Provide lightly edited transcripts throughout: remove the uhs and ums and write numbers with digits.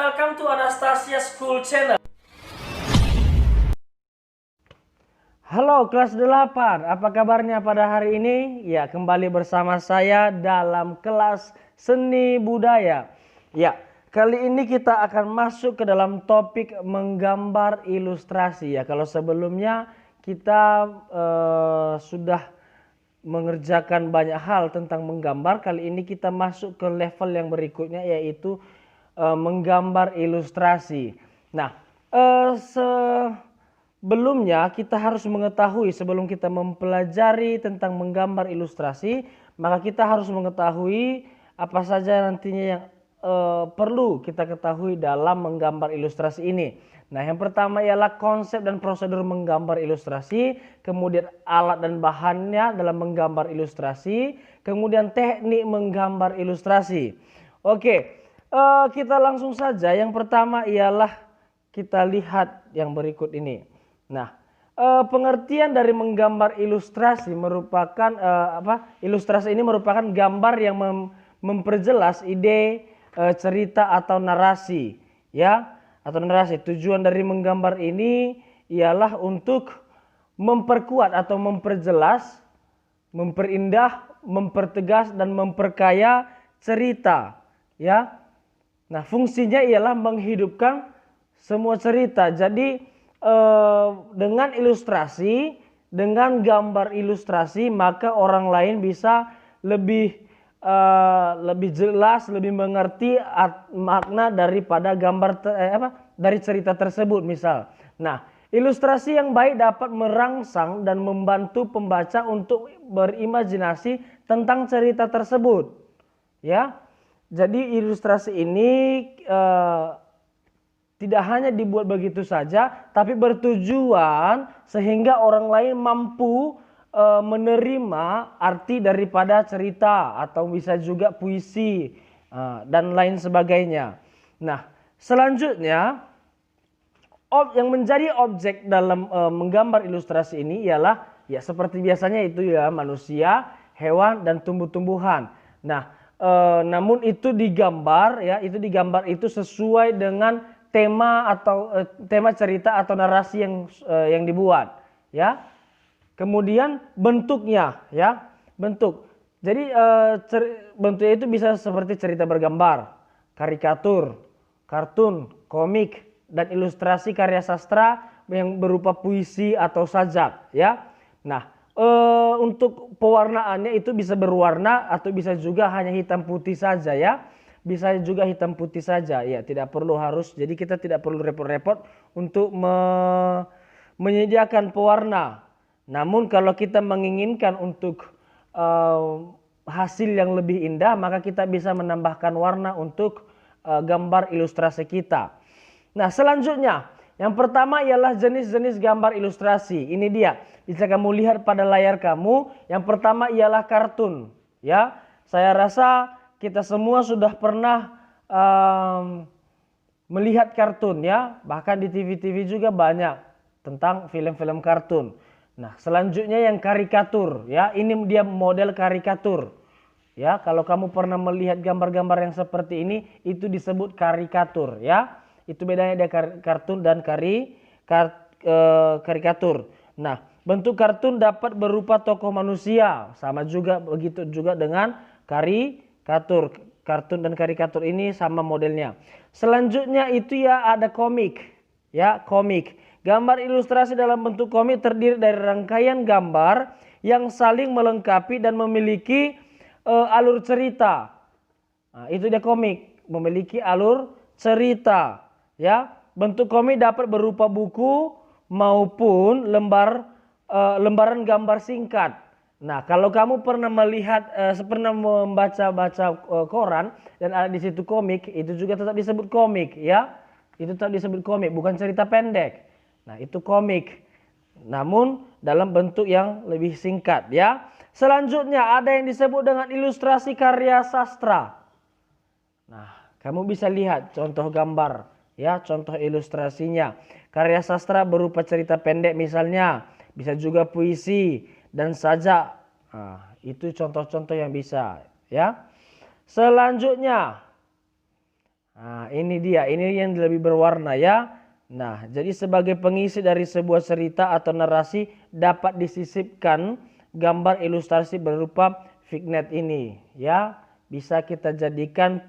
Welcome to Anastasia School Channel. Halo kelas 8, apa kabarnya pada hari ini? Ya, kembali bersama saya dalam kelas seni budaya. Ya, kali ini kita akan masuk ke dalam topik menggambar ilustrasi ya. Kalau sebelumnya kita sudah mengerjakan banyak hal tentang menggambar, kali ini kita masuk ke level yang berikutnya yaitu menggambar ilustrasi. Nah, sebelumnya kita harus mengetahui, sebelum kita mempelajari tentang menggambar ilustrasi, maka kita harus mengetahui apa saja nantinya yang perlu kita ketahui dalam menggambar ilustrasi ini. Nah, yang pertama ialah konsep dan prosedur menggambar ilustrasi, kemudian alat dan bahannya dalam menggambar ilustrasi, kemudian teknik menggambar ilustrasi. Oke, kita langsung saja. Yang pertama ialah kita lihat yang berikut ini. Nah, pengertian dari menggambar ilustrasi merupakan ilustrasi ini merupakan gambar yang memperjelas ide, cerita atau narasi, ya, atau narasi. Tujuan dari menggambar ini ialah untuk memperkuat atau memperjelas, memperindah, mempertegas dan memperkaya cerita, ya. Nah, fungsinya ialah menghidupkan semua cerita. Jadi dengan ilustrasi, dengan gambar ilustrasi, maka orang lain bisa lebih jelas, lebih mengerti makna daripada gambar dari cerita tersebut misal. Nah, ilustrasi yang baik dapat merangsang dan membantu pembaca untuk berimajinasi tentang cerita tersebut. Ya. Jadi ilustrasi ini tidak hanya dibuat begitu saja, tapi bertujuan sehingga orang lain mampu menerima arti daripada cerita atau bisa juga puisi dan lain sebagainya. Nah, selanjutnya yang menjadi objek dalam menggambar ilustrasi ini ialah ya seperti biasanya itu ya manusia, hewan dan tumbuh-tumbuhan. Nah, namun itu digambar ya, itu sesuai dengan tema atau tema cerita atau narasi yang dibuat ya. Kemudian bentuknya ya, bentuk. Jadi bentuknya itu bisa seperti cerita bergambar, karikatur, kartun, komik dan ilustrasi karya sastra yang berupa puisi atau sajak ya. Nah, untuk pewarnaannya itu bisa berwarna atau bisa juga hanya hitam putih saja ya. Bisa juga hitam putih saja ya, tidak perlu harus. Jadi kita tidak perlu repot-repot untuk menyediakan pewarna. Namun kalau kita menginginkan untuk hasil yang lebih indah, maka kita bisa menambahkan warna untuk gambar ilustrasi kita. Nah, selanjutnya yang pertama ialah jenis-jenis gambar ilustrasi. Ini dia, bisa kamu lihat pada layar kamu. Yang pertama ialah kartun. Ya, saya rasa kita semua sudah pernah melihat kartun ya. Bahkan di TV-TV juga banyak tentang film-film kartun. Nah, selanjutnya yang karikatur ya. Ini dia model karikatur. Ya, kalau kamu pernah melihat gambar-gambar yang seperti ini, itu disebut karikatur ya. Itu bedanya dari kartun dan karikatur. Nah, bentuk kartun dapat berupa tokoh manusia, sama juga begitu juga dengan karikatur. Kartun dan karikatur ini sama modelnya. Selanjutnya itu ya ada komik. Ya, komik. Gambar ilustrasi dalam bentuk komik terdiri dari rangkaian gambar yang saling melengkapi dan memiliki alur cerita. Nah, itu dia komik, memiliki alur cerita. Ya, bentuk komik dapat berupa buku maupun lembaran gambar singkat. Nah, kalau kamu pernah melihat, pernah membaca koran dan ada di situ komik, itu juga tetap disebut komik, ya. Itu tetap disebut komik, bukan cerita pendek. Nah, itu komik. Namun dalam bentuk yang lebih singkat, ya. Selanjutnya ada yang disebut dengan ilustrasi karya sastra. Nah, kamu bisa lihat contoh gambar. Ya, contoh ilustrasinya. Karya sastra berupa cerita pendek misalnya, bisa juga puisi dan sajak. Nah, itu contoh-contoh yang bisa, ya. Selanjutnya, Nah, ini dia, ini yang lebih berwarna ya. Nah, jadi sebagai pengisi dari sebuah cerita atau narasi dapat disisipkan gambar ilustrasi berupa vignette ini ya. Bisa kita jadikan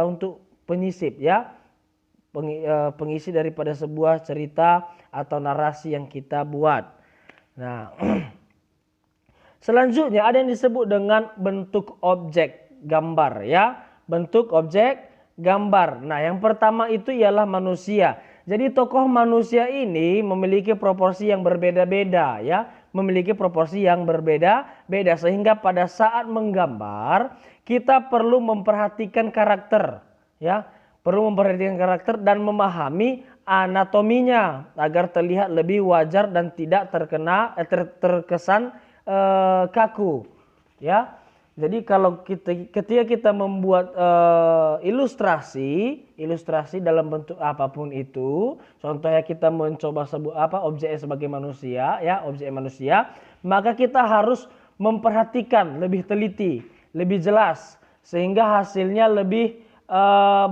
untuk penyisip ya. Pengisi daripada sebuah cerita atau narasi yang kita buat. Nah, selanjutnya ada yang disebut dengan bentuk objek gambar ya. Bentuk objek gambar. Nah, yang pertama itu ialah manusia. Jadi tokoh manusia ini memiliki proporsi yang berbeda-beda ya, memiliki proporsi yang berbeda-beda sehingga pada saat menggambar kita perlu memperhatikan karakter ya, perlu memperhatikan karakter dan memahami anatominya agar terlihat lebih wajar dan tidak terkesan kaku ya. Jadi kalau ketika kita membuat ilustrasi dalam bentuk apapun itu, contohnya kita mencoba objek sebagai manusia ya, objek manusia, maka kita harus memperhatikan lebih teliti, lebih jelas sehingga hasilnya lebih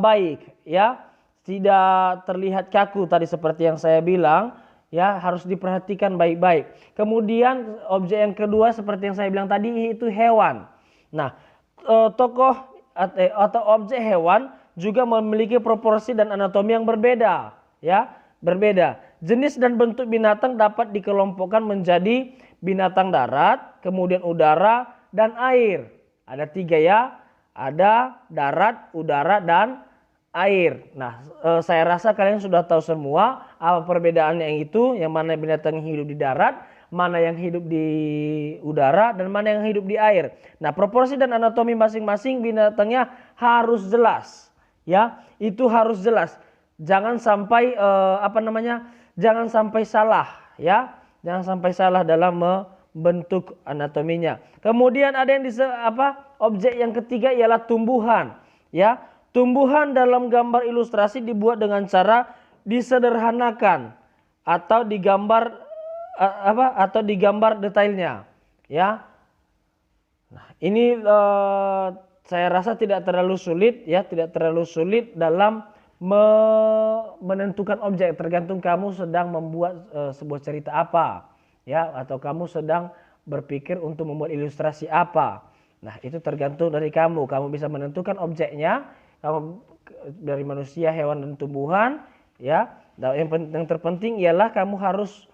baik ya, tidak terlihat kaku tadi seperti yang saya bilang ya, harus diperhatikan baik-baik. Kemudian objek yang kedua seperti yang saya bilang tadi itu hewan. Nah, tokoh atau objek hewan juga memiliki proporsi dan anatomi yang berbeda, ya, berbeda. Jenis dan bentuk binatang dapat dikelompokkan menjadi binatang darat, kemudian udara dan air. Ada 3 ya, ada darat, udara dan air. Nah, saya rasa kalian sudah tahu semua apa perbedaannya yang itu, yang mana binatang yang hidup di darat, mana yang hidup di udara, dan mana yang hidup di air. Nah, proporsi dan anatomi masing-masing binatangnya harus jelas, ya, itu harus jelas. Jangan sampai jangan sampai salah, ya, jangan sampai salah dalam membentuk anatominya. Kemudian ada yang objek yang ketiga ialah tumbuhan, ya. Tumbuhan dalam gambar ilustrasi dibuat dengan cara disederhanakan atau digambar detailnya ya. Nah, ini saya rasa tidak terlalu sulit ya, tidak terlalu sulit dalam menentukan objek, tergantung kamu sedang membuat sebuah cerita apa ya, atau kamu sedang berpikir untuk membuat ilustrasi apa. Nah, itu tergantung dari kamu bisa menentukan objeknya, kamu dari manusia, hewan dan tumbuhan ya. Yang terpenting ialah kamu harus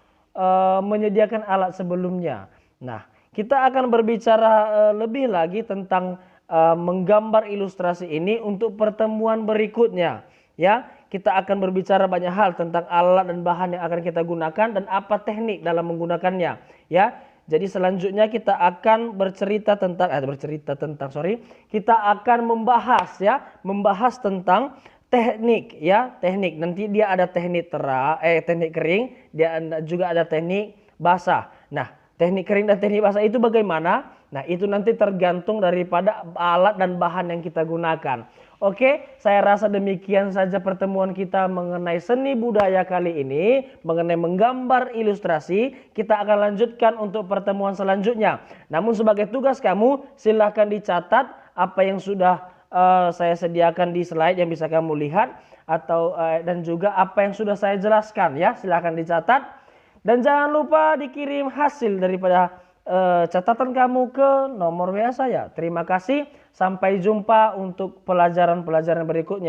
menyediakan alat sebelumnya. Nah, kita akan berbicara lebih lagi tentang menggambar ilustrasi ini untuk pertemuan berikutnya. Ya, kita akan berbicara banyak hal tentang alat dan bahan yang akan kita gunakan dan apa teknik dalam menggunakannya. Ya, jadi selanjutnya kita akan kita akan membahas tentang teknik ya, teknik. Nanti dia ada teknik teknik kering, dia juga ada teknik basah. Nah, teknik kering dan teknik basah itu bagaimana? Nah, itu nanti tergantung daripada alat dan bahan yang kita gunakan. Oke, saya rasa demikian saja pertemuan kita mengenai seni budaya kali ini, mengenai menggambar ilustrasi. Kita akan lanjutkan untuk pertemuan selanjutnya. Namun sebagai tugas kamu, silahkan dicatat apa yang sudah saya sediakan di slide yang bisa kamu lihat, atau dan juga apa yang sudah saya jelaskan ya, silahkan dicatat dan jangan lupa dikirim hasil daripada catatan kamu ke nomor WA saya. Terima kasih, sampai jumpa untuk pelajaran-pelajaran berikutnya.